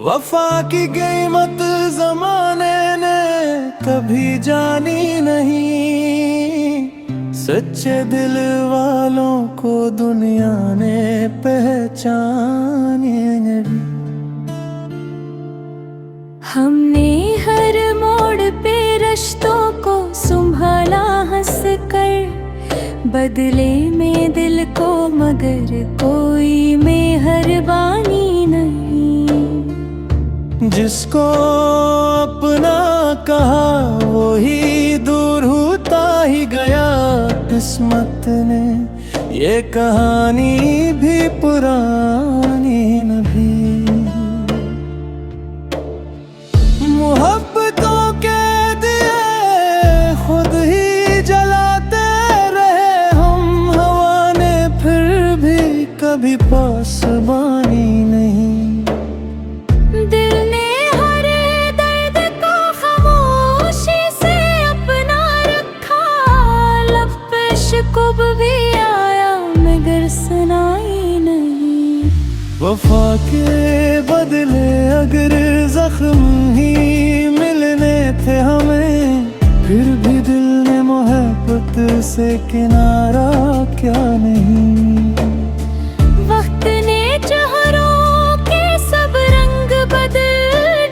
वफा की कीमत जमाने ने कभी जानी नहीं, सच्चे दिल वालों को दुनिया ने पहचाने नहीं। हमने हर मोड़ पे रिश्तों को संभाला हंस कर, बदले में दिल को मगर कोई मेहरबानी नहीं। जिसको अपना कहा वो ही दूर होता ही गया, किस्मत ने ये कहानी भी पुरानी नहीं। मोहब्बतों के दिए खुद ही जलाते रहे हम, हवा ने फिर भी कभी पासबानी नहीं। दिल ने हर दर्द को खामोशी से अपना रखा, लब पे शिकव भी आया मगर सुनाई नहीं। वफा के बदले अगर जख्म ही मिलने थे हमें, फिर भी दिल ने मोहब्बत से किनारा क्या नहीं। वक्त ने चेहरों के सब रंग बदल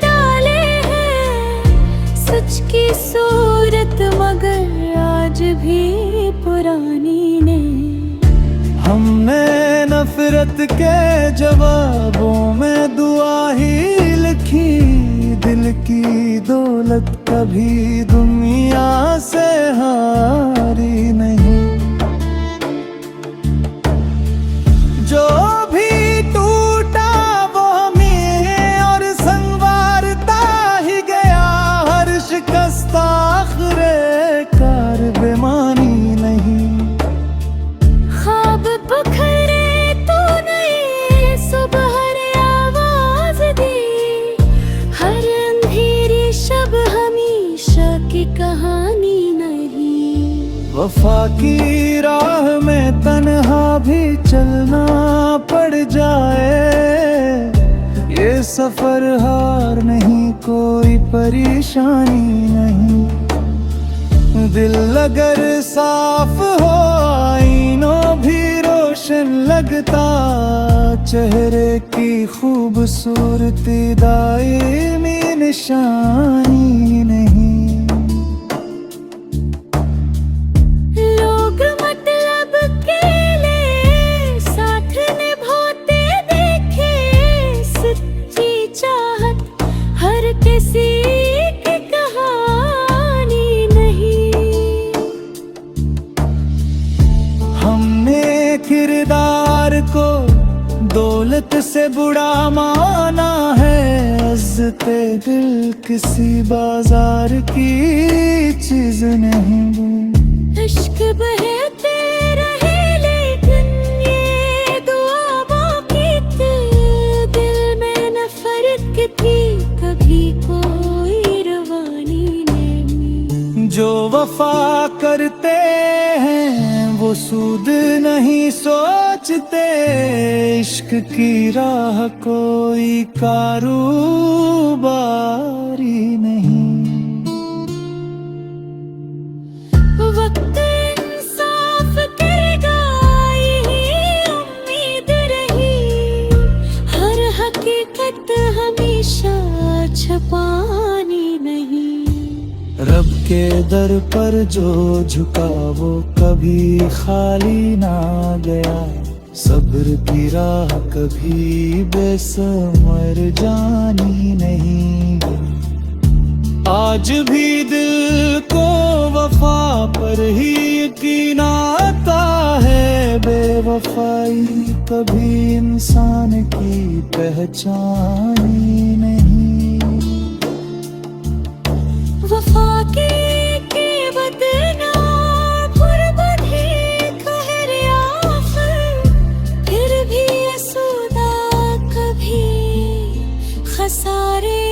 डाले हैं, सच की सूरत मगर आज भी पुरानी नहीं। हमने नफरत के जवाबों में दुआ ही लिखी, दिल की दौलत कभी दुनिया से हारी नहीं। जो भी टूटा वो हमें और संवारता ही गया, हर शिकस्त आखिरे कार बेमानी नहीं। ख्वाब बखरे तो नई सुबह ने आवाज दी, हर अंधेरी शब हमेशा की कहानी नहीं। वफा की राह में तन्हा भी चलना पड़ जाए, ये सफर हार नहीं कोई परेशानी नहीं। दिल अगर साफ हो आईनों भी रोशन लगता, चेहरे की खूबसूरती दायमी निशानी नहीं। लोग मतलब के लिए साथ निभाते देखे, सच्ची चाहत हर किसी की कहानी नहीं। हमने किरदार को दौलत से बुरा माना है, इज्जते दिल किसी बाजार की चीज नहीं। इश्क बहते रहे लेकिन ये दुआ बाकी थी, दिल में नफरत की थी कभी कोई रवानी नहीं। जो वफा करते हैं वो सूद नहीं सोचते, इश्क की राह कोई कारोबारी नहीं। वक्त इंसाफ करेगा यही उम्मीद रही, हर हकीकत हमेशा छुपानी नहीं। रब के दर पर जो झुका वो कभी खाली ना गया, सब्र की राह कभी बेसमर जानी नहीं। आज भी दिल को वफा पर ही यकीन आता है, बेवफाई कभी इंसान की पहचान ही नहीं। वफा की कीमत ना बरबदी कहर आफर, फिर भी ये सौदा कभी खसारे